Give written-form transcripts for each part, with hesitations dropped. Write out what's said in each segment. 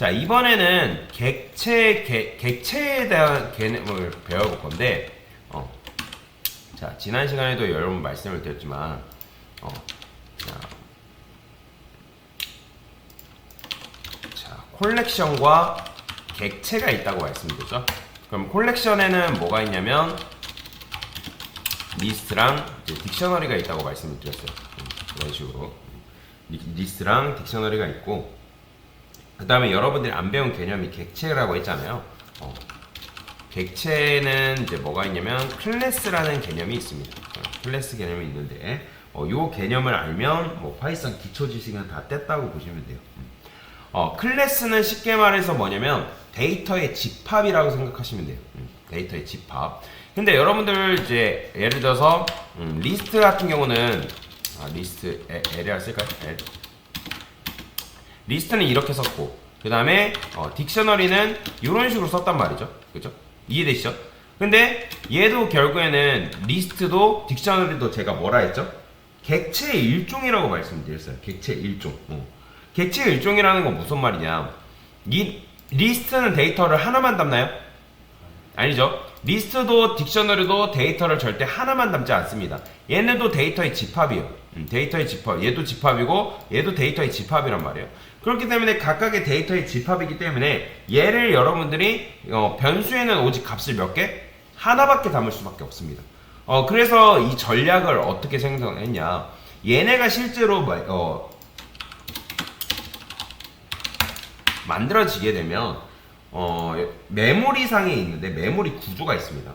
자, 이번에는 객체에 대한 개념을 배워볼 건데, 자, 지난 시간에도 여러 번 말씀을 드렸지만, 자, 콜렉션과 객체가 있다고 말씀드렸죠. 그럼 콜렉션에는 뭐가 있냐면, 리스트랑 딕셔너리가 있다고 말씀을 드렸어요. 이런 식으로. 리스트랑 딕셔너리가 있고, 그 다음에 여러분들이 안 배운 개념이 객체라고 했잖아요. 객체는 이제 뭐가 있냐면 클래스라는 개념이 있습니다. 클래스 개념이 있는데 요 개념을 알면 뭐 파이썬 기초 지식은 다 뗐다고 보시면 돼요. 클래스는 쉽게 말해서 뭐냐면 데이터의 집합이라고 생각하시면 돼요. 데이터의 집합. 근데 여러분들 이제 예를 들어서 리스트 같은 경우는 리스트 L이라 쓸까요? L. 리스트는 이렇게 썼고 그 다음에 딕셔너리는 이런 식으로 썼단 말이죠. 그죠? 이해되시죠? 근데 얘도 결국에는 리스트도 딕셔너리도 제가 뭐라 했죠? 객체의 일종이라고 말씀드렸어요. 객체의 일종. 객체의 일종이라는 건 무슨 말이냐? 리스트는 데이터를 하나만 담나요? 아니죠. 리스트도 딕셔너리도 데이터를 절대 하나만 담지 않습니다. 얘네도 데이터의 집합이에요. 데이터의 집합. 얘도 집합이고 얘도 데이터의 집합이란 말이에요. 그렇기 때문에 각각의 데이터의 집합이기 때문에 얘를 여러분들이 변수에는 오직 값을 몇 개? 하나밖에 담을 수밖에 없습니다. 그래서 이 전략을 어떻게 생성했냐? 얘네가 실제로 만들어지게 되면 메모리상에 있는데 메모리 구조가 있습니다.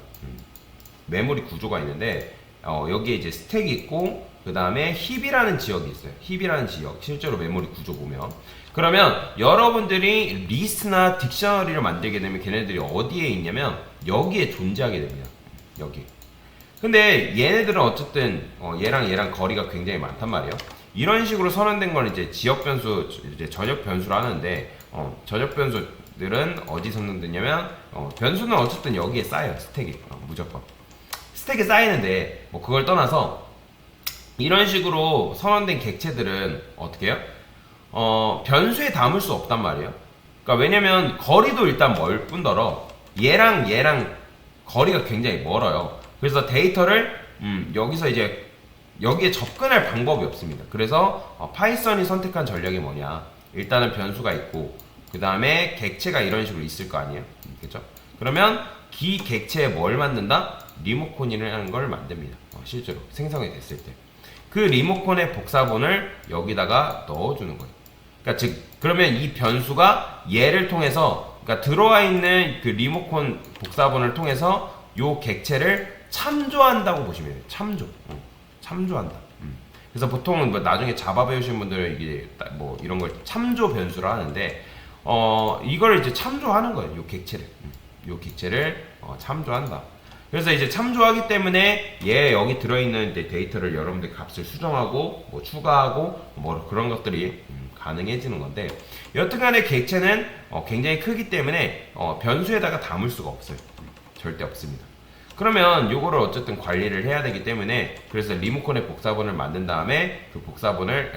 메모리 구조가 있는데 여기에 이제 스택이 있고 그 다음에 힙이라는 지역이 있어요. 힙이라는 지역. 실제로 메모리 구조 보면 그러면 여러분들이 리스트나 딕셔너리를 만들게 되면 걔네들이 어디에 있냐면 여기에 존재하게 됩니다. 여기. 근데 얘네들은 어쨌든 얘랑 거리가 굉장히 많단 말이에요. 이런 식으로 선언된 건 이제 지역 변수, 이제 전역 변수를 하는데 전역 변수들은 어디 선언되냐면 변수는 어쨌든 여기에 쌓여요. 스택이 무조건 스택에 쌓이는데 뭐 그걸 떠나서 이런 식으로 선언된 객체들은 어떻게 해요? 변수에 담을 수 없단 말이에요. 그러니까 왜냐면 거리도 일단 멀 뿐더러 얘랑 거리가 굉장히 멀어요. 그래서 데이터를 여기서 이제 여기에 접근할 방법이 없습니다. 그래서 파이썬이 선택한 전략이 뭐냐? 일단은 변수가 있고 그 다음에 객체가 이런 식으로 있을 거 아니에요? 그렇죠? 그러면 기 객체에 뭘 만든다? 리모컨이라는 걸 만듭니다. 실제로 생성이 됐을 때. 그 리모컨의 복사본을 여기다가 넣어주는 거예요. 그러니까 즉 그러면 이 변수가 얘를 통해서 그러니까 들어와 있는 그 리모컨 복사본을 통해서 요 객체를 참조한다고 보시면 돼요. 참조한다. 그래서 보통은 뭐 나중에 자바 배우신 분들은 이게 뭐 이런 걸 참조 변수를 하는데 이걸 이제 참조하는 거예요. 요 객체를 참조한다. 그래서 이제 참조하기 때문에 얘 여기 들어있는 데이터를 여러분들 값을 수정하고 뭐 추가하고 뭐 그런 것들이 가능해지는 건데 여튼간에 객체는 굉장히 크기 때문에 변수에다가 담을 수가 없어요. 절대 없습니다. 그러면 요거를 어쨌든 관리를 해야 되기 때문에 그래서 리모컨의 복사본을 만든 다음에 그 복사본을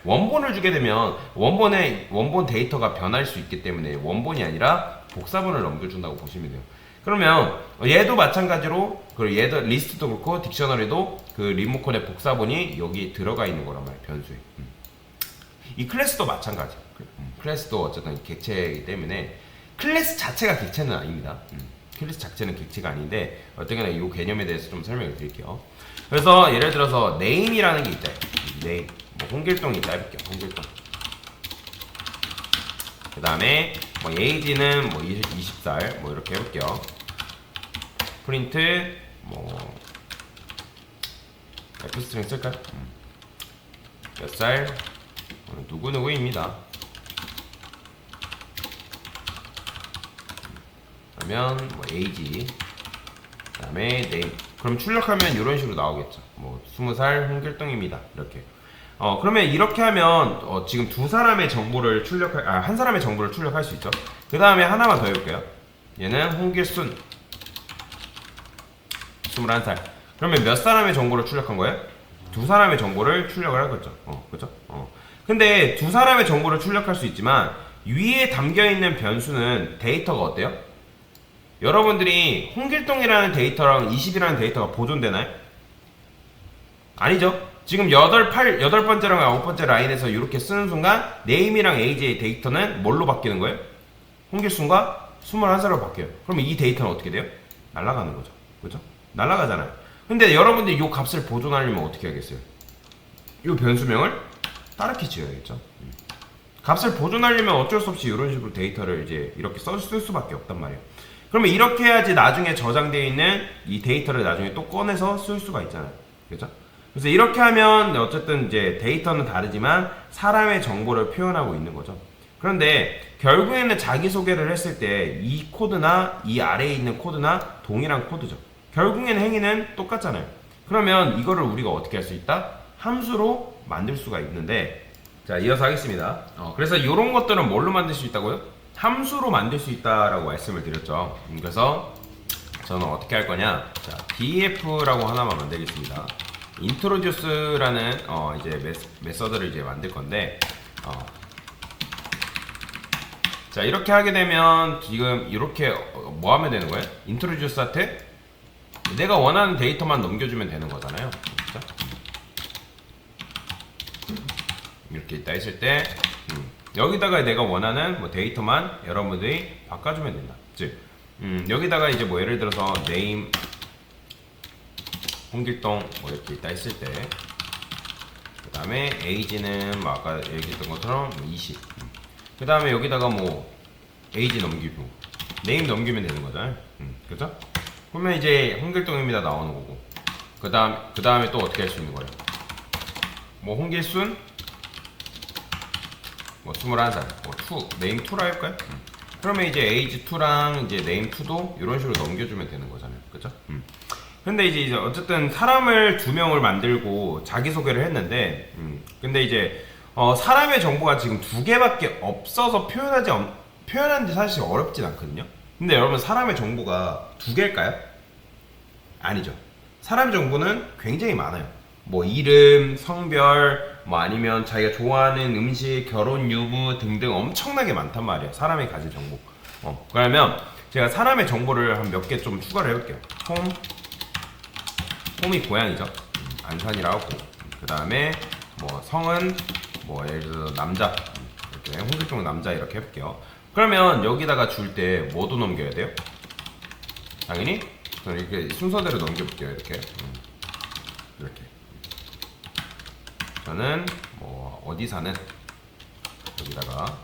원본을 주게 되면 원본 데이터가 변할 수 있기 때문에 원본이 아니라 복사본을 넘겨준다고 보시면 돼요. 그러면 얘도 마찬가지로 그리고 얘도 리스트도 그렇고 딕셔너리도 그 리모컨의 복사본이 여기 들어가 있는 거란 말이에요. 변수에. 이 클래스도 마찬가지. 클래스도 어쨌든 객체이기 때문에 클래스 자체가 객체는 아닙니다. 클래스 자체는 객체가 아닌데 어쨌거나 이 개념에 대해서 좀 설명을 드릴게요. 그래서 예를 들어서 name이라는 게 있다. name. 뭐 홍길동이 있다 해볼게요. 홍길동. 그 다음에 뭐 age는 뭐 20살 뭐 이렇게 해볼게요. 프린트 뭐 f스트링 쓸까요? 몇 살? 누구누구입니다. 그러면 뭐 age 그 다음에 name. 그럼 출력하면 이런 식으로 나오겠죠. 뭐 20살 홍길동입니다. 이렇게. 그러면 이렇게 하면 지금 한 사람의 정보를 출력할 수 있죠. 그 다음에 하나만 더 해볼게요. 얘는 홍길순 21살. 그러면 몇 사람의 정보를 출력한 거예요? 두 사람의 정보를 출력을 할 거죠. 그죠? 근데 두 사람의 정보를 출력할 수 있지만 위에 담겨있는 변수는 데이터가 어때요? 여러분들이 홍길동이라는 데이터랑 20이라는 데이터가 보존되나요? 아니죠. 지금 여덟 번째랑 9번째 라인에서 이렇게 쓰는 순간 네임이랑 AJ의 데이터는 뭘로 바뀌는 거예요? 홍길순과 21살로 바뀌어요. 그러면 이 데이터는 어떻게 돼요? 날아가는 거죠. 그죠? 날아가잖아요. 근데 여러분들이 이 값을 보존하려면 어떻게 하겠어요? 이 변수명을 다르게 지어야겠죠. 값을 보존하려면 어쩔 수 없이 이런 식으로 데이터를 이제 이렇게 쓸 수밖에 없단 말이에요. 그러면 이렇게 해야지 나중에 저장되어 있는 이 데이터를 나중에 또 꺼내서 쓸 수가 있잖아요. 그죠? 그래서 이렇게 하면 어쨌든 이제 데이터는 다르지만 사람의 정보를 표현하고 있는 거죠. 그런데 결국에는 자기소개를 했을 때 이 코드나 이 아래에 있는 코드나 동일한 코드죠. 결국에는 행위는 똑같잖아요. 그러면 이거를 우리가 어떻게 할 수 있다? 함수로 만들 수가 있는데, 자, 이어서 하겠습니다. 그래서 이런 것들은 뭘로 만들 수 있다고요? 함수로 만들 수 있다라고 말씀을 드렸죠. 그래서 저는 어떻게 할 거냐? 자, df라고 하나만 만들겠습니다. introduce라는 이제 메서드를 이제 만들 건데, 자, 이렇게 하게 되면 지금 이렇게 뭐 하면 되는 거예요? introduce한테 내가 원하는 데이터만 넘겨주면 되는 거잖아요. 그렇죠? 이렇게 있다 했을 때 여기다가 내가 원하는 뭐 데이터만 여러분들이 바꿔주면 된다. 즉 여기다가 이제 뭐 예를 들어서 name 홍길동 뭐 이렇게 있다 했을 때, 그 다음에 age는 뭐 아까 얘기했던 것처럼 20. 그 다음에 여기다가 뭐 age 넘기고 name 넘기면 되는 거잖아요. 그죠? 그러면 이제 홍길동입니다 나오는 거고, 그 다음에 또 어떻게 할 수 있는 거예요? 뭐 홍길순 뭐 21살 뭐 name 2라 할까요? 그러면 이제 age 2랑 이제 name 2도 이런 식으로 넘겨주면 되는 거잖아요. 그죠? 근데 이제 어쨌든 사람을 2명을 만들고 자기소개를 했는데, 근데 이제 사람의 정보가 지금 2개밖에 없어서 표현하는 게 사실 어렵진 않거든요. 근데 여러분, 사람의 정보가 2개일까요? 아니죠. 사람의 정보는 굉장히 많아요. 뭐 이름, 성별, 뭐 아니면 자기가 좋아하는 음식, 결혼 유무 등등 엄청나게 많단 말이에요. 사람이 가진 정보. 그러면 제가 사람의 정보를 한 몇 개 좀 추가를 해볼게요. 홈이 고향이죠. 안산이라고 하고, 그 다음에 뭐 성은 뭐 예를 들어 남자, 이렇게 홍길동 남자 이렇게 해볼게요. 그러면 여기다가 줄 때 뭐도 넘겨야 돼요? 당연히 저는 이렇게 순서대로 넘겨볼게요. 이렇게 저는 뭐 어디 사는, 여기다가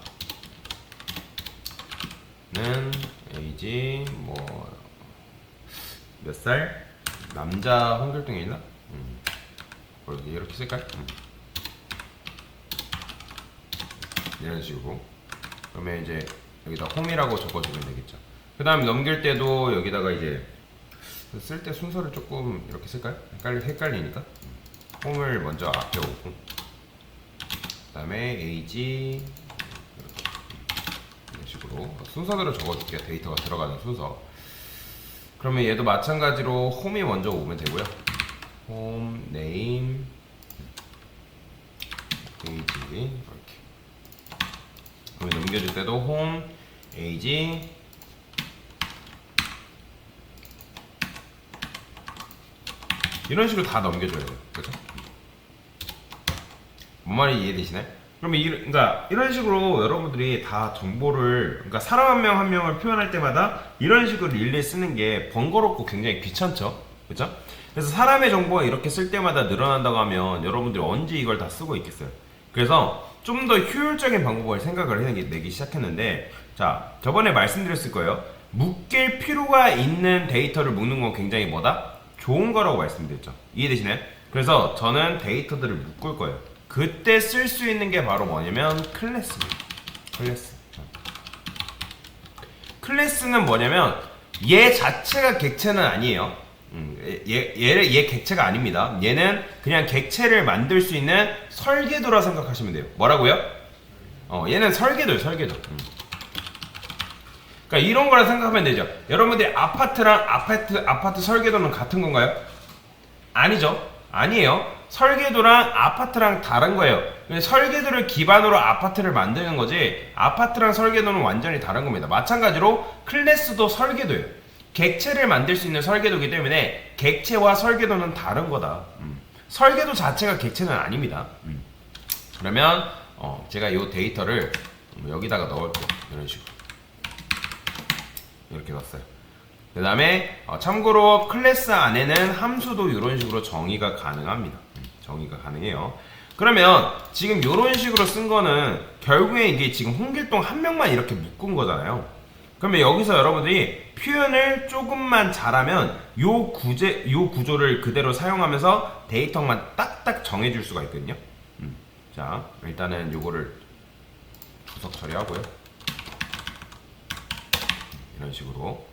는 에이지 뭐 몇 살, 남자 홍길동이 있나? 이렇게 쓸까요? 이런 식으로. 그러면 이제 여기다 홈이라고 적어주면 되겠죠. 그 다음에 넘길 때도 여기다가 이제 쓸 때 순서를 조금 이렇게 쓸까요? 헷갈리니까 홈을 먼저 앞에 오고, 그 다음에 에이지 이런 식으로 순서대로 적어줄게요. 데이터가 들어가는 순서. 그러면 얘도 마찬가지로 홈이 먼저 오면 되고요. 홈, 네임, 에이지 이렇게. 그러면 넘겨줄 때도 홈, 에이지, 이런 식으로 다 넘겨줘야 돼요. 그죠? 뭔 말인지 이해되시나요? 그러면 그러니까 이런 식으로 여러분들이 다 정보를, 그러니까 사람 한 명 한 명을 표현할 때마다 이런 식으로 일일이 쓰는 게 번거롭고 굉장히 귀찮죠. 그죠? 그래서 사람의 정보가 이렇게 쓸 때마다 늘어난다고 하면 여러분들이 언제 이걸 다 쓰고 있겠어요. 그래서 좀 더 효율적인 방법을 생각을 내기 시작했는데, 자, 저번에 말씀드렸을 거예요. 묶일 필요가 있는 데이터를 묶는 건 굉장히 뭐다? 좋은 거라고 말씀드렸죠. 이해되시나요? 그래서 저는 데이터들을 묶을 거예요. 그때 쓸 수 있는 게 바로 뭐냐면 클래스입니다. 클래스는 뭐냐면 얘 자체가 객체는 아니에요. 얘 객체가 아닙니다. 얘는 그냥 객체를 만들 수 있는 설계도라 생각하시면 돼요. 뭐라고요? 얘는 설계도예요. 그러니까 이런 거라 생각하면 되죠. 여러분들이 아파트 설계도는 같은 건가요? 아니죠. 아니에요. 설계도랑 아파트랑 다른 거예요. 설계도를 기반으로 아파트를 만드는 거지 아파트랑 설계도는 완전히 다른 겁니다. 마찬가지로 클래스도 설계도예요. 객체를 만들 수 있는 설계도이기 때문에 객체와 설계도는 다른 거다. 설계도 자체가 객체는 아닙니다. 그러면 제가 이 데이터를 여기다가 넣을게요. 이런 식으로 이렇게 넣었어요. 그 다음에 참고로 클래스 안에는 함수도 이런 식으로 정의가 가능합니다. 정의가 가능해요. 그러면 지금 이런 식으로 쓴 거는 결국에 이게 지금 홍길동 한 명만 이렇게 묶은 거잖아요. 그러면 여기서 여러분들이 표현을 조금만 잘하면 요 구조를 그대로 사용하면서 데이터만 딱딱 정해줄 수가 있거든요. 자, 일단은 요거를 주석 처리하고요. 이런 식으로.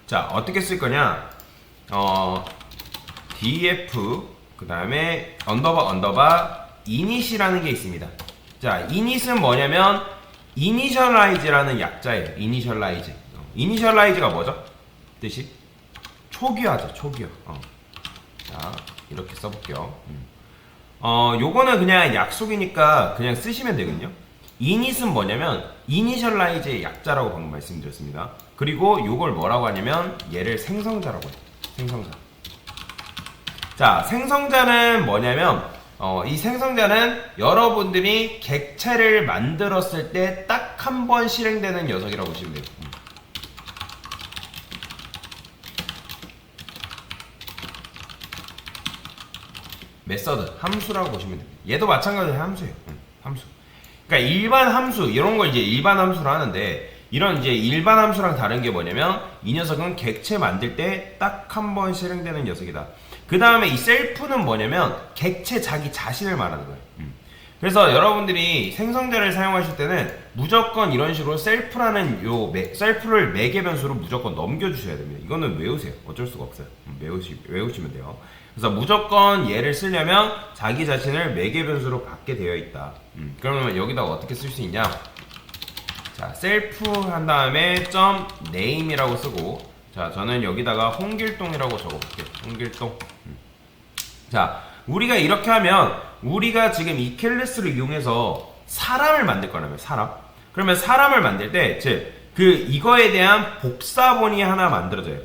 자, 어떻게 쓸 거냐? df 그 다음에 언더바 init이라는 게 있습니다. 자, init은 뭐냐면 initialize라는 약자예요. initialize가 뭐죠? 뜻이? 초기화죠. 초기화. 자, 이렇게 써볼게요. 요거는 그냥 약속이니까 그냥 쓰시면 되거든요. init은 뭐냐면 initialize의 약자라고 방금 말씀드렸습니다. 그리고 요걸 뭐라고 하냐면 얘를 생성자라고 해요. 생성자. 자, 생성자는 뭐냐면 이 생성자는 여러분들이 객체를 만들었을 때 딱 한 번 실행되는 녀석이라고 보시면 돼요. 메서드, 함수라고 보시면 돼요. 얘도 마찬가지로 함수예요. 함수. 그러니까 일반 함수, 이런 걸 이제 일반 함수로 하는데 이런 이제 일반 함수랑 다른 게 뭐냐면 이 녀석은 객체 만들 때 딱 한 번 실행되는 녀석이다. 그 다음에 이 셀프는 뭐냐면 객체 자기 자신을 말하는 거예요. 그래서 여러분들이 생성자를 사용하실 때는 무조건 이런 식으로 셀프라는 셀프를 매개 변수로 무조건 넘겨주셔야 됩니다. 이거는 외우세요. 어쩔 수가 없어요. 외우시면 돼요. 그래서 무조건 얘를 쓰려면 자기 자신을 매개 변수로 받게 되어 있다. 그러면 여기다가 어떻게 쓸 수 있냐? 자, 셀프 한 다음에 점 name이라고 쓰고, 자, 저는 여기다가 홍길동이라고 적어볼게요. 홍길동. 자, 우리가 이렇게 하면 우리가 지금 이 클래스를 이용해서 사람을 만들 거라면 사람. 그러면 사람을 만들 때 이거에 대한 복사본이 하나 만들어져요.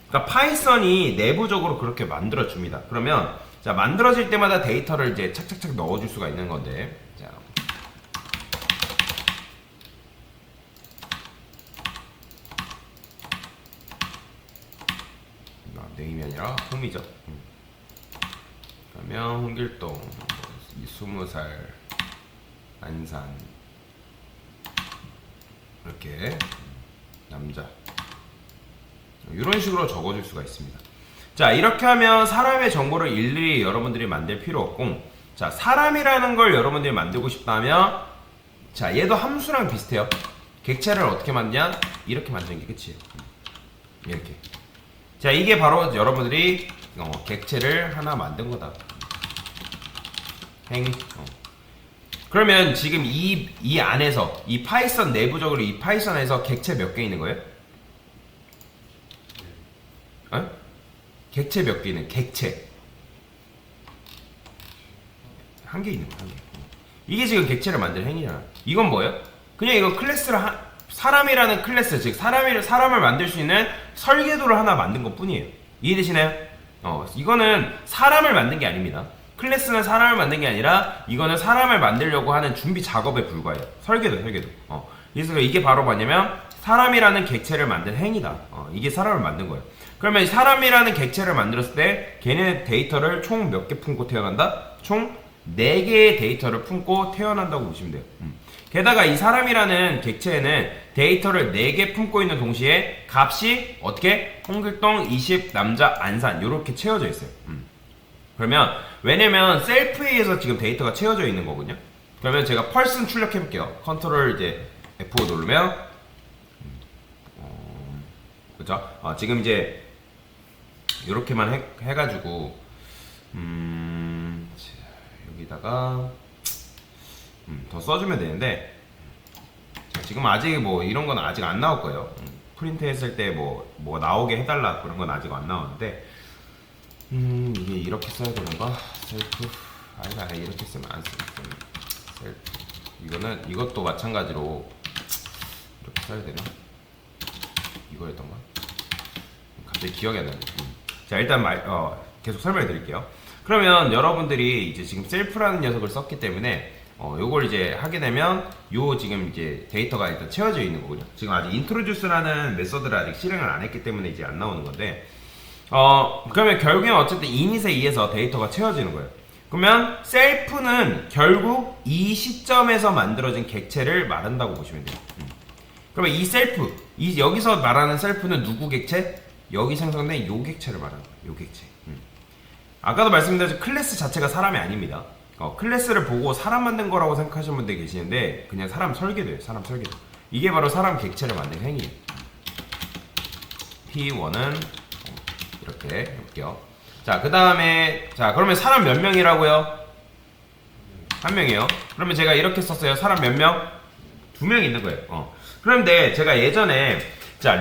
그러니까 파이썬이 내부적으로 그렇게 만들어 줍니다. 그러면 자, 만들어질 때마다 데이터를 이제 착착착 넣어줄 수가 있는 건데, 자, 네임이 아니라 홈이죠. 그러면 홍길동 20살 안산 이렇게 남자 이런 식으로 적어줄 수가 있습니다. 자, 이렇게 하면 사람의 정보를 일일이 여러분들이 만들 필요 없고, 자, 사람이라는 걸 여러분들이 만들고 싶다면, 자, 얘도 함수랑 비슷해요. 객체를 어떻게 만드냐? 이렇게 만드는 게 끝이에요. 이렇게. 자, 이게 바로 여러분들이 객체를 하나 만든 거다. 그러면 지금 이 안에서 이 파이썬 내부적으로 이 파이썬에서 객체 몇 개 있는 거예요? 객체 몇 개 있는? 객체 한 개 있는 거야. 한 개. 이게 지금 객체를 만드는 행위잖아. 이건 뭐예요? 그냥 이거 클래스를 사람이라는 클래스, 즉 사람을 만들 수 있는 설계도를 하나 만든 것 뿐이에요. 이해되시나요? 이거는 사람을 만든 게 아닙니다. 클래스는 사람을 만든 게 아니라 이거는 사람을 만들려고 하는 준비 작업에 불과해요. 설계도. 그래서 이게 바로 뭐냐면 사람이라는 객체를 만든 행위다. 이게 사람을 만든 거예요. 그러면 사람이라는 객체를 만들었을 때 걔네 데이터를 총 몇 개 품고 태어난다? 총 4개의 데이터를 품고 태어난다고 보시면 돼요. 게다가 이 사람이라는 객체에는 데이터를 4개 품고 있는 동시에 값이 어떻게? 홍길동 20 남자 안산 이렇게 채워져 있어요. 그러면 왜냐면 셀프에 의해서 지금 데이터가 채워져 있는 거거든요. 그러면 제가 펄슨 출력해 볼게요. 컨트롤 이제 F5 누르면 그죠? 지금 이제 이렇게만 해가지고 여기다가 더 써주면 되는데 지금 아직 뭐 이런 건 아직 안 나올 거예요. 프린트 했을 때 뭐 나오게 해달라 그런 건 아직 안 나오는데 이게 이렇게 써야 되는가? 셀프. 아니다, 이렇게 쓰면 안 쓰겠어. 셀프. 이것도 마찬가지로 이렇게 써야 되나? 이거였던가? 갑자기 기억이 안 나네. 자, 일단 계속 설명해 드릴게요. 그러면 여러분들이 이제 지금 셀프라는 녀석을 썼기 때문에 요걸 이제 하게 되면 요 지금 이제 데이터가 일단 채워져 있는 거군요. 지금 아직 introduce라는 메서드를 아직 실행을 안 했기 때문에 이제 안 나오는 건데 그러면 결국엔 어쨌든 init에 의해서 데이터가 채워지는 거예요. 그러면 셀프는 결국 이 시점에서 만들어진 객체를 말한다고 보시면 돼요. 그러면 이 셀프, 여기서 말하는 셀프는 누구 객체? 여기 생성된 요 객체를 말하는 거예요. 요 객체. 아까도 말씀드렸지만 클래스 자체가 사람이 아닙니다. 클래스를 보고 사람 만든 거라고 생각하시는 분들 계시는데 그냥 사람 설계도예요. 사람 설계도. 이게 바로 사람 객체를 만든 행위예요. P1은 이렇게 해볼게요. 자, 그 다음에 그러면 사람 몇 명이라고요? 한 명이에요. 그러면 제가 이렇게 썼어요. 사람 몇 명? 2명 있는 거예요. 그런데 제가 예전에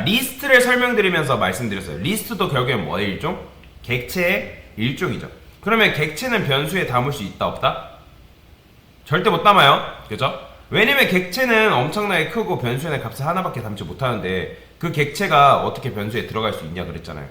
리스트를 설명드리면서 말씀드렸어요. 리스트도 결국엔 뭐의 일종? 객체의 일종이죠. 그러면 객체는 변수에 담을 수 있다 없다? 절대 못 담아요. 그죠? 왜냐면 객체는 엄청나게 크고 변수에는 값을 하나밖에 담지 못하는데 그 객체가 어떻게 변수에 들어갈 수 있냐 그랬잖아요.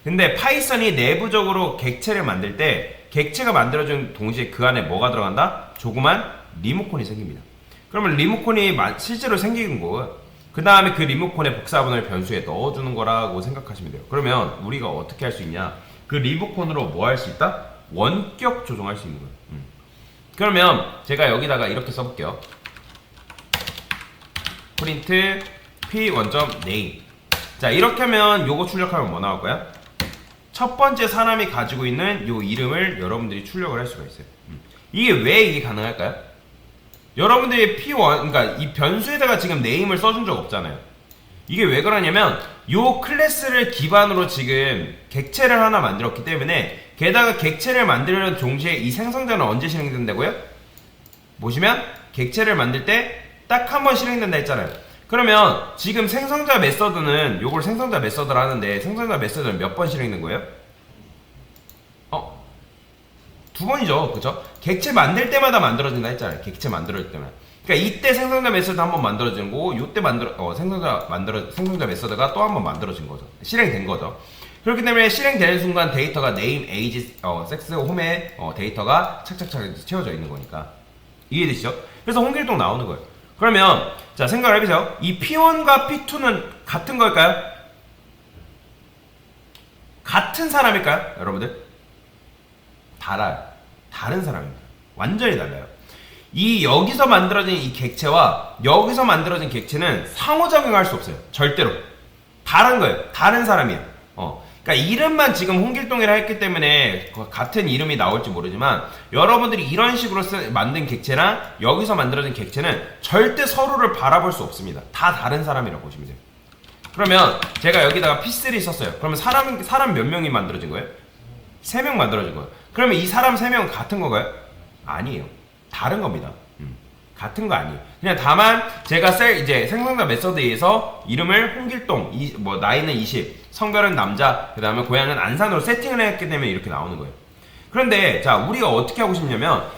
근데 파이썬이 내부적으로 객체를 만들 때 객체가 만들어진 동시에 그 안에 뭐가 들어간다? 조그만 리모컨이 생깁니다. 그러면 리모컨이 실제로 생긴 거고요. 그 다음에 그 리모컨의 복사본을 변수에 넣어주는 거라고 생각하시면 돼요. 그러면 우리가 어떻게 할 수 있냐? 그 리모컨으로 뭐 할 수 있다? 원격 조정할 수 있는 거예요. 그러면 제가 여기다가 이렇게 써볼게요. 프린트 p1.name. 자, 이렇게 하면 요거 출력하면 뭐 나올 거야? 첫 번째 사람이 가지고 있는 요 이름을 여러분들이 출력을 할 수가 있어요. 이게 왜 가능할까요? 여러분들이 P1, 그러니까 이 변수에다가 지금 name을 써준 적 없잖아요. 이게 왜 그러냐면 요 클래스를 기반으로 지금 객체를 하나 만들었기 때문에 게다가 객체를 만들려는 동시에 이 생성자는 언제 실행된다고요? 보시면 객체를 만들 때 딱 한 번 실행된다 했잖아요. 그러면 지금 생성자 메서드는 요걸 생성자 메서드를 하는데 생성자 메서드는 몇 번 실행된 거예요? 2번이죠. 그쵸? 객체 만들 때마다 만들어진다 했잖아요. 객체 만들어질 때마다. 그러니까 이때 생성자 메서드 한 번 만들어진 거고 요때 생성자 메서드가 또 한 번 만들어진 거죠. 실행된 거죠. 그렇기 때문에 실행되는 순간 데이터가 name, age, sex, home의 데이터가 착착착 채워져 있는 거니까. 이해되시죠? 그래서 홍길동 나오는 거예요. 그러면 자, 생각을 해보세요. 이 P1과 P2는 같은 걸까요? 같은 사람일까요? 여러분들? 달라요. 다른 사람입니다. 완전히 달라요. 여기서 만들어진 이 객체와 여기서 만들어진 객체는 상호작용할 수 없어요. 절대로. 다른 거예요. 다른 사람이에요. 그러니까 이름만 지금 홍길동이라 했기 때문에 같은 이름이 나올지 모르지만 여러분들이 이런 식으로 만든 객체랑 여기서 만들어진 객체는 절대 서로를 바라볼 수 없습니다. 다 다른 사람이라고 보시면 돼요. 그러면 제가 여기다가 P3 썼어요. 그러면 사람 몇 명이 만들어진 거예요? 3명 만들어진 거예요. 그러면 이 사람 3명은 같은 건가요? 아니에요. 다른 겁니다. 같은 거 아니에요. 그냥 다만 제가 이제 생성자 메서드에 의해서 이름을 홍길동, 나이는 20, 성별은 남자, 그 다음에 고향은 안산으로 세팅을 했기 때문에 이렇게 나오는 거예요. 그런데 자, 우리가 어떻게 하고 싶냐면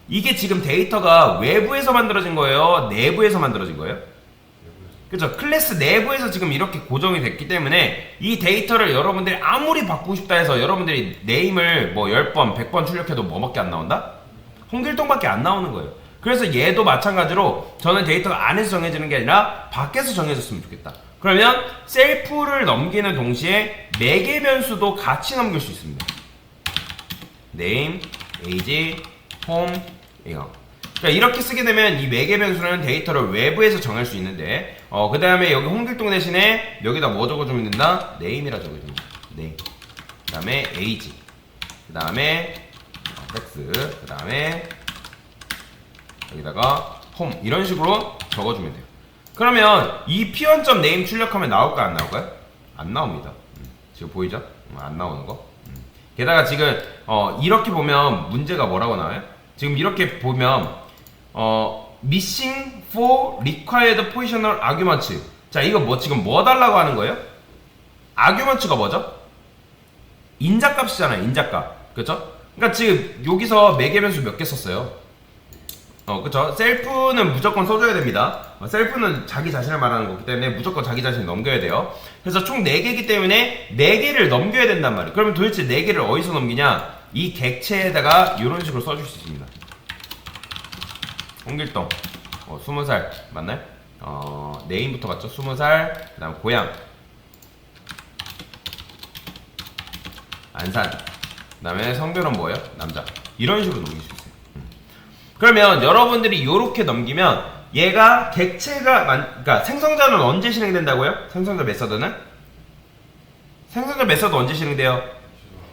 이게 지금 데이터가 외부에서 만들어진 거예요? 내부에서 만들어진 거예요? 그죠? 클래스 내부에서 지금 이렇게 고정이 됐기 때문에 이 데이터를 여러분들이 아무리 바꾸고 싶다 해서 여러분들이 네임을 10번, 100번 출력해도 뭐밖에 안 나온다? 홍길동밖에 안 나오는 거예요. 그래서 얘도 마찬가지로 저는 데이터가 안에서 정해지는 게 아니라 밖에서 정해졌으면 좋겠다. 그러면 셀프를 넘기는 동시에 매개 변수도 같이 넘길 수 있습니다. name, age, home, 이거. 그러니까 이렇게 쓰게 되면 이 매개 변수는 데이터를 외부에서 정할 수 있는데 그 다음에 여기 홍길동 대신에 여기다 뭐 적어주면 된다? name이라 적어주면 된다. name. 그 다음에 age. 그 다음에 sex. 그 다음에 여기다가 home. 이런 식으로 적어주면 돼요. 그러면 이 p1.name 출력하면 나올까 안 나올까요? 안 나옵니다. 지금 보이죠? 안 나오는 거. 게다가 지금 이렇게 보면 문제가 뭐라고 나와요? 지금 이렇게 보면 missing for required positional arguments. 자, 이거 지금 뭐 달라고 하는 거예요? arguments가 뭐죠? 인자값이잖아요. 인자값. 그쵸? 그러니까 지금 여기서 매개 변수 몇 개 썼어요? 그쵸? 셀프는 무조건 써줘야 됩니다. 셀프는 자기 자신을 말하는 거기 때문에 무조건 자기 자신을 넘겨야 돼요. 그래서 총 4개이기 때문에 4개를 넘겨야 된단 말이에요. 그러면 도대체 4개를 어디서 넘기냐? 이 객체에다가 이런 식으로 써줄 수 있습니다. 홍길동 20살 맞나요? 네임부터 맞죠? 20살 그 다음 고향 안산 그 다음에 성별은 뭐예요? 남자. 이런 식으로 넘길 수 있어요. 그러면 여러분들이 이렇게 넘기면 얘가 객체가 그러니까 생성자는 언제 실행된다고요? 생성자 메서드는? 생성자 메서드 언제 실행돼요?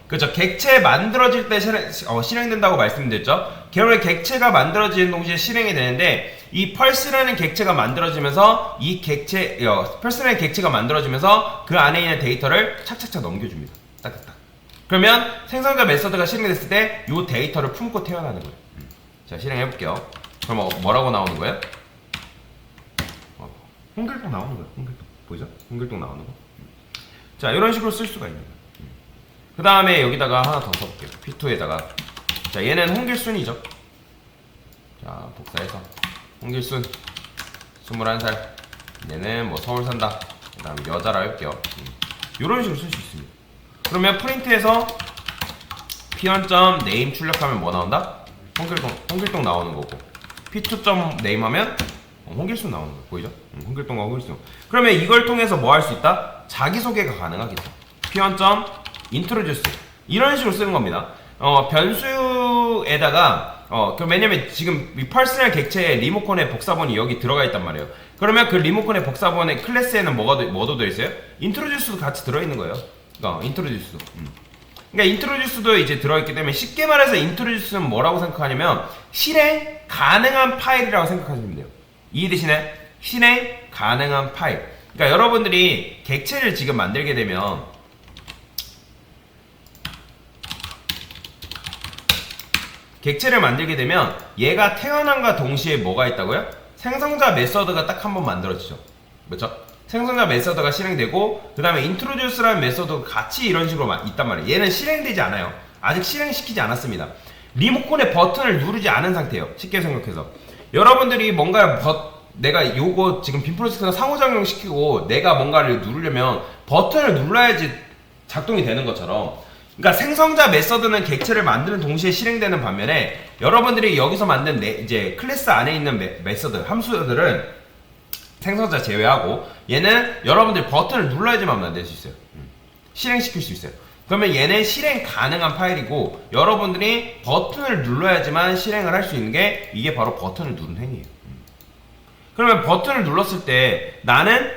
그렇죠. 객체 만들어질 때 실행된다고 말씀드렸죠. 결국에 객체가 만들어지는 동시에 실행이 되는데 이 펄스라는 객체가 만들어지면서 이 객체 펄스라는 객체가 만들어지면서 그 안에 있는 데이터를 착착착 넘겨줍니다. 딱딱딱. 그러면 생성자 메서드가 실행됐을 때 이 데이터를 품고 태어나는 거예요. 자, 실행해볼게요. 그럼 뭐라고 나오는 거예요? 홍길동 나오는 거예요. 홍길동. 보이죠? 홍길동 나오는 거. 자, 이런 식으로 쓸 수가 있는 거예요. 그 다음에 여기다가 하나 더 써볼게요. P2에다가. 자, 얘는 홍길순이죠. 자, 복사해서. 홍길순. 21살. 얘는 뭐 서울 산다. 그 다음에 여자라 할게요. 이런 식으로 쓸 수 있습니다. 그러면 프린트에서 P1.name 출력하면 뭐 나온다? 홍길동 나오는 거고 P2.name 하면 홍길순 나오는 거 보이죠? 홍길동과 홍길순. 그러면 이걸 통해서 뭐 할 수 있다? 자기소개가 가능하겠죠. P1.introduce 이런 식으로 쓰는 겁니다. 변수에다가 왜냐면 지금 이 펄스널 객체의 리모컨의 복사본이 여기 들어가 있단 말이에요. 그러면 그 리모컨의 복사본의 클래스에는 뭐도 들어있어요? introduce도 같이 들어있는 거예요. introduce도. 그러니까 introduce도 이제 들어있기 때문에 쉽게 말해서 introduce는 뭐라고 생각하냐면 실행 가능한 파일이라고 생각하시면 돼요. 이해되시나요? 실행 가능한 파일. 그러니까 여러분들이 객체를 지금 만들게 되면 얘가 태어난과 동시에 뭐가 있다고요? 생성자 메서드가 딱 한 번 만들어지죠. 그렇죠? 생성자 메서드가 실행되고 그 다음에 introduce라는 메서드가 같이 이런 식으로 있단 말이에요. 얘는 실행되지 않아요. 아직 실행시키지 않았습니다. 리모컨의 버튼을 누르지 않은 상태예요. 쉽게 생각해서 여러분들이 뭔가 내가 요거 지금 빔 프로젝트가 상호작용 시키고 내가 뭔가를 누르려면 버튼을 눌러야지 작동이 되는 것처럼, 그러니까 생성자 메서드는 객체를 만드는 동시에 실행되는 반면에 여러분들이 여기서 만든 이제 클래스 안에 있는 메서드 함수들은 생성자 제외하고 얘는 여러분들이 버튼을 눌러야지만 만들 수 있어요. 실행시킬 수 있어요. 그러면 얘는 실행 가능한 파일이고 여러분들이 버튼을 눌러야지만 실행을 할 수 있는 게 이게 바로 버튼을 누른 행위예요. 그러면 버튼을 눌렀을 때 나는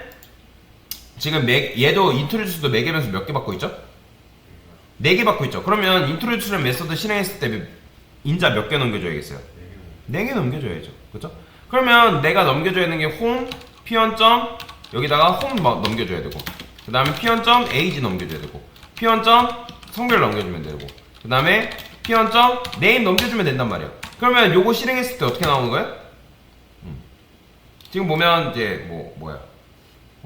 지금 얘도 인트로듀스도 매개변수 몇 개 받고 있죠? 4개 받고 있죠. 그러면 인트로듀스라는 메서드 실행했을 때 인자 몇 개 넘겨줘야겠어요? 4개 넘겨줘야죠. 그렇죠? 그러면 내가 넘겨줘야 되는 게 홈, p1. 여기다가 홈 넘겨줘야 되고 그 다음에 p1.age 넘겨줘야 되고 p1. 성별 넘겨주면 되고 그 다음에 p1. name 넘겨주면 된단 말이에요. 그러면 요거 실행했을 때 어떻게 나오는 거예요? 지금 보면 이제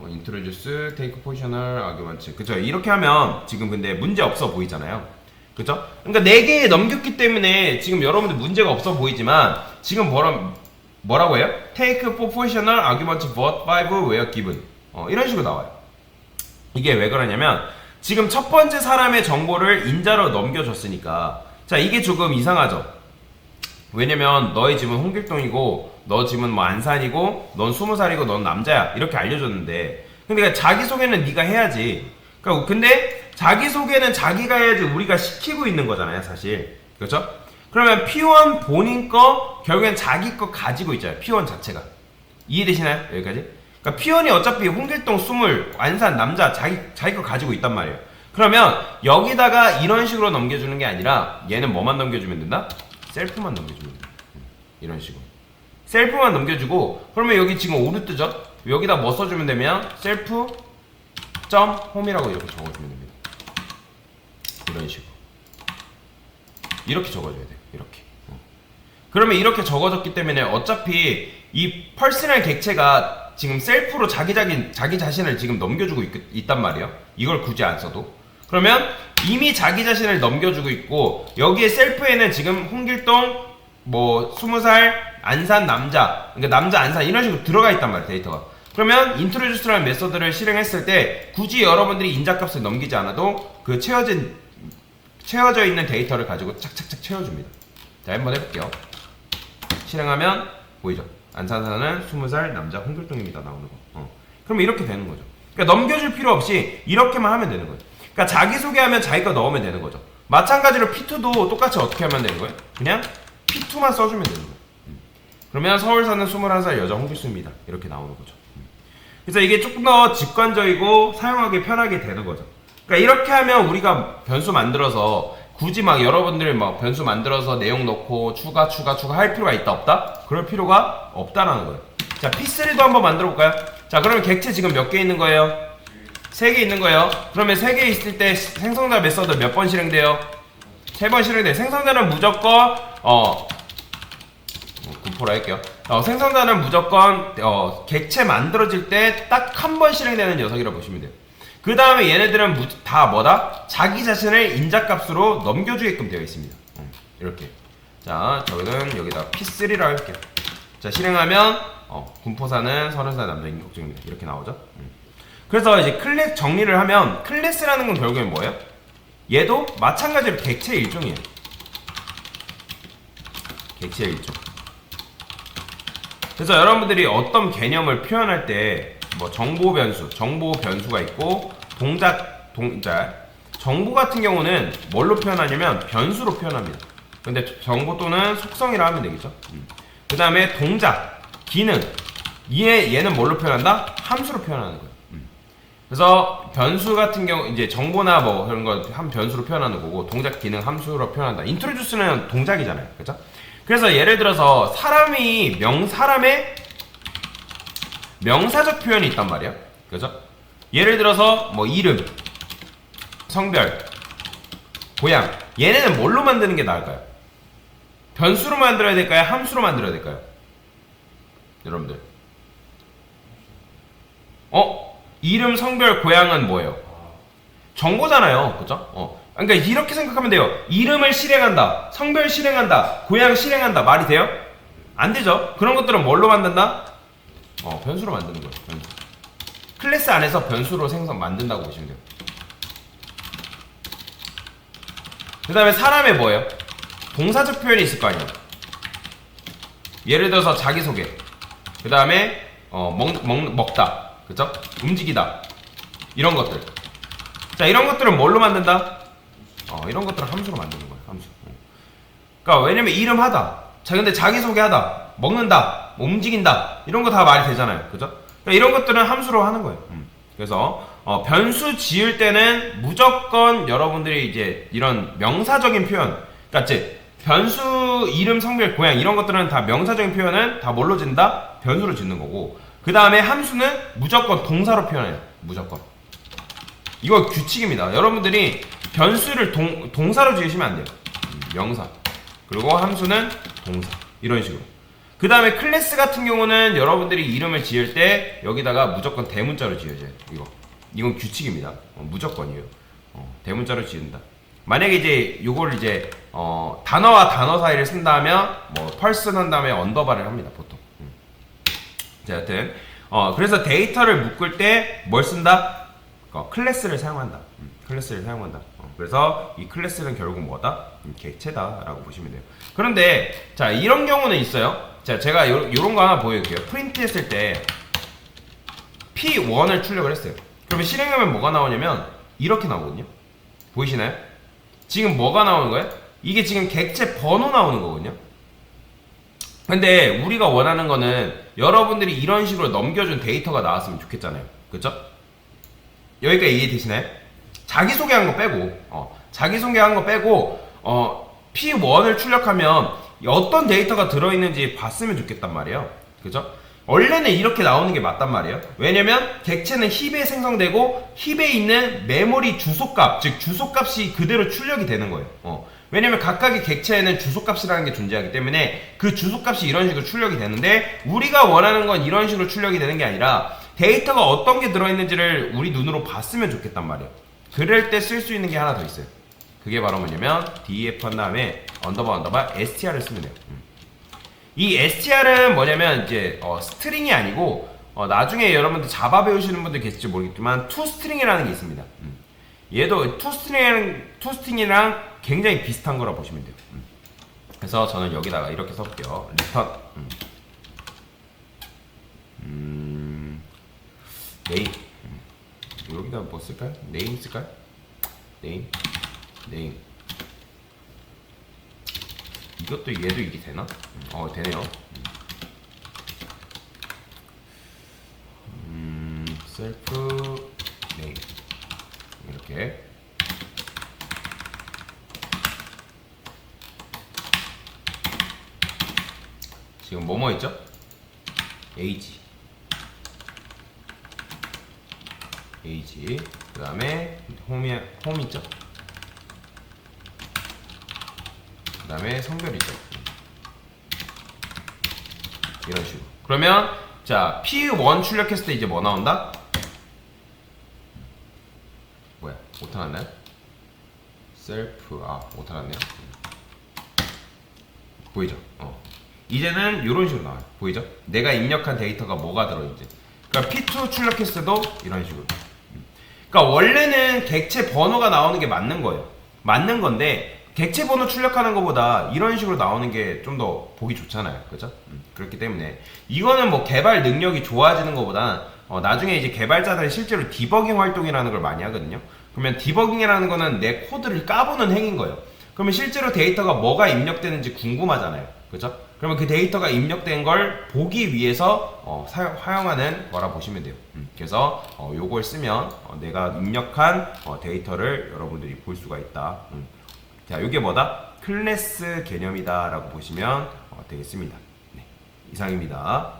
introduce, take positional argument 그쵸? 이렇게 하면 지금 근데 문제 없어 보이잖아요. 그쵸? 그러니까 4개 넘겼기 때문에 지금 여러분들 문제가 없어 보이지만 지금 뭐라고 해요? take proportional argument but 5 were given 이런 식으로 나와요. 이게 왜 그러냐면 지금 첫 번째 사람의 정보를 인자로 넘겨줬으니까 자 이게 조금 이상하죠. 왜냐면 너의 집은 홍길동이고 너 집은 뭐 안산이고 넌 20살이고 넌 남자야 이렇게 알려줬는데 근데 자기소개는 네가 해야지. 그러니까 근데 자기소개는 자기가 해야지 우리가 시키고 있는 거잖아요 사실. 그렇죠? 그러면 P1 본인 거 결국엔 자기 거 가지고 있잖아요. P1 자체가. 이해되시나요? 여기까지? 그러니까 P1이 어차피 홍길동 20 안산 남자 자기 거 가지고 있단 말이에요. 그러면 여기다가 이런 식으로 넘겨주는 게 아니라 얘는 뭐만 넘겨주면 된다? 셀프만 넘겨주면 된다. 이런 식으로 셀프만 넘겨주고 그러면 여기 지금 오류 뜨죠? 여기다 뭐 써주면 되면 셀프 점 홈이라고 이렇게 적어주면 됩니다. 이런 식으로 이렇게 적어줘야 돼요. 이렇게 그러면 이렇게 적어졌기 때문에 어차피 이 퍼스널 객체가 지금 셀프로 자기 자신을 지금 넘겨주고 있단 말이에요. 이걸 굳이 안 써도. 그러면 이미 자기 자신을 넘겨주고 있고 여기에 셀프에는 지금 홍길동 뭐 20살 안산 남자, 그러니까 남자 안산 이런 식으로 들어가 있단 말이에요, 데이터가. 그러면 인트로듀스라는 메소드를 실행했을 때 굳이 여러분들이 인자값을 넘기지 않아도 그 채워져 있는 데이터를 가지고 착착착 채워줍니다. 자, 한번 해볼게요. 실행하면 보이죠? 안산 사는 20살 남자 홍길동입니다. 나오는 거. 그럼 이렇게 되는 거죠. 그러니까 넘겨줄 필요 없이 이렇게만 하면 되는 거죠. 그러니까 자기소개하면 자기가 넣으면 되는 거죠. 마찬가지로 P2도 똑같이 어떻게 하면 되는 거예요? 그냥 P2만 써주면 되는 거예요. 그러면 서울 사는 21살 여자 홍길수입니다. 이렇게 나오는 거죠. 그래서 이게 조금 더 직관적이고 사용하기 편하게 되는 거죠. 그러니까 이렇게 하면 우리가 변수 만들어서 굳이 막 여러분들 막 변수 만들어서 내용 넣고 추가 할 필요가 있다 없다? 그럴 필요가 없다라는 거예요. 자, P3도 한번 만들어 볼까요? 자, 그러면 객체 지금 몇 개 있는 거예요? 3개 있는 거예요. 그러면 3개 있을 때 생성자 메서드 몇 번 실행돼요? 3번 실행돼요. 생성자는 무조건 구포라 할게요. 생성자는 무조건 객체 만들어질 때 딱 한 번 실행되는 녀석이라고 보시면 돼요. 그 다음에 얘네들은 다 뭐다? 자기 자신을 인자값으로 넘겨주게끔 되어 있습니다. 이렇게. 자, 저는 여기다 P3라고 할게요. 자, 실행하면 군포사는 30살 남자 임국중입니다. 이렇게 나오죠. 그래서 이제 클래스 정리를 하면 클래스라는 건 결국엔 뭐예요? 얘도 마찬가지로 객체의 일종이에요. 객체의 일종. 그래서 여러분들이 어떤 개념을 표현할 때 뭐 정보 변수가 있고 동작. 정보 같은 경우는 뭘로 표현하냐면 변수로 표현합니다. 근데 정보 또는 속성이라 하면 되겠죠. 그 다음에 동작, 기능, 얘는 뭘로 표현한다? 함수로 표현하는 거예요. 그래서 변수 같은 경우 이제 정보나 뭐 그런 거 한 변수로 표현하는 거고 동작, 기능, 함수로 표현한다. 인트로듀스는 동작이잖아요, 그렇죠? 그래서 예를 들어서 사람의 명사적 표현이 있단 말이야, 그죠? 예를 들어서 뭐 이름, 성별, 고향, 얘네는 뭘로 만드는 게 나을까요? 변수로 만들어야 될까요? 함수로 만들어야 될까요? 여러분들 이름, 성별, 고향은 뭐예요? 정보잖아요, 그죠? 그러니까 이렇게 생각하면 돼요. 이름을 실행한다, 성별 실행한다, 고향 실행한다. 말이 돼요? 안 되죠. 그런 것들은 뭘로 만든다? 변수로 만드는 거예요. 변수. 클래스 안에서 변수로 만든다고 보시면 돼요. 그 다음에 사람의 뭐예요? 동사적 표현이 있을 거 아니에요. 예를 들어서 자기소개, 그 다음에 먹다, 그쵸? 움직이다, 이런 것들. 자, 이런 것들은 뭘로 만든다? 이런 것들은 함수로 만드는 거예요. 함수. 그러니까 왜냐면 이름 하다, 자, 근데 자기소개하다, 먹는다, 뭐 움직인다, 이런 거 다 말이 되잖아요, 그죠? 그러니까 이런 것들은 함수로 하는 거예요. 그래서 변수 지을 때는 무조건 여러분들이 이제 이런 명사적인 표현, 그러니까 이제 변수, 이름, 성별, 고향 이런 것들은 다 명사적인 표현은 다 뭘로 짓는다? 변수로 짓는 거고, 그 다음에 함수는 무조건 동사로 표현해요. 무조건. 이거 규칙입니다. 여러분들이 변수를 동사로 지으시면 안 돼요. 명사. 그리고 함수는 동사. 이런 식으로. 그 다음에 클래스 같은 경우는 여러분들이 이름을 지을 때 여기다가 무조건 대문자로 지어줘요. 이건 규칙입니다. 무조건이에요. 대문자로 지은다. 만약에 이제 요걸 이제 단어와 단어 사이를 쓴다면 뭐 펄슨 한 다음에 언더바를 합니다, 보통. 자, 여튼 그래서 데이터를 묶을 때 뭘 쓴다? 클래스를 사용한다. 클래스를 사용한다. 그래서 이 클래스는 결국 뭐다? 객체다라고 보시면 돼요. 그런데 자, 이런 경우는 있어요. 자, 제가 요런 거 하나 보여드릴게요. 프린트 했을 때 P1을 출력을 했어요. 그러면 실행하면 뭐가 나오냐면 이렇게 나오거든요. 보이시나요? 지금 뭐가 나오는 거예요? 이게 지금 객체 번호 나오는 거거든요. 근데 우리가 원하는 거는 여러분들이 이런 식으로 넘겨준 데이터가 나왔으면 좋겠잖아요, 그쵸? 여기까지 이해되시나요? 자기소개한 거 빼고 자기소개한 거 빼고 P1을 출력하면 어떤 데이터가 들어있는지 봤으면 좋겠단 말이에요, 그죠? 원래는 이렇게 나오는 게 맞단 말이에요. 왜냐면 객체는 힙에 생성되고 힙에 있는 메모리 주소값, 즉 주소값이 그대로 출력이 되는 거예요. 왜냐면 각각의 객체에는 주소값이라는 게 존재하기 때문에 그 주소값이 이런 식으로 출력이 되는데, 우리가 원하는 건 이런 식으로 출력이 되는 게 아니라 데이터가 어떤 게 들어있는지를 우리 눈으로 봤으면 좋겠단 말이에요. 그럴 때 쓸 수 있는 게 하나 더 있어요. 그게 바로 뭐냐면 def 한 다음에 언더바 str을 쓰면 돼요. 이 str은 뭐냐면 이제 스트링이 아니고 나중에 여러분들 자바 배우시는 분들 계실지 모르겠지만 toString이라는 게 있습니다. 얘도 toString이랑 굉장히 비슷한 거라 보시면 돼요. 그래서 저는 여기다가 이렇게 써볼게요. return name 여기다 뭐 쓸까요? name 쓸까요? name 이것도 얘도 이게 되나? 되네요. self name 이렇게 지금 뭐뭐 있죠? age 그 다음에 홈 있죠? 그 다음에 성별 있죠? 이런 식으로. 그러면 자 P1 출력했을 때 이제 뭐 나온다? 뭐야? 오타 났나요? 셀프 오타 났네요. 보이죠? 이제는 이런 식으로 나와요. 보이죠? 내가 입력한 데이터가 뭐가 들어있는지. 그러니까 P2 출력했을 때도 이런 식으로. 그러니까 원래는 객체 번호가 나오는 게 맞는 거예요. 맞는 건데 객체 번호 출력하는 것보다 이런 식으로 나오는 게 좀 더 보기 좋잖아요. 그죠? 그렇기 때문에 이거는 뭐 개발 능력이 좋아지는 것보다 나중에 이제 개발자들이 실제로 디버깅 활동이라는 걸 많이 하거든요. 그러면 디버깅이라는 거는 내 코드를 까보는 행위인 거예요. 그러면 실제로 데이터가 뭐가 입력되는지 궁금하잖아요. 그죠? 그러면 그 데이터가 입력된 걸 보기 위해서 사용하는 거라 보시면 돼요. 그래서 요걸 쓰면 내가 입력한 데이터를 여러분들이 볼 수가 있다. 자, 이게 뭐다? 클래스 개념이다 라고 보시면 되겠습니다. 네, 이상입니다.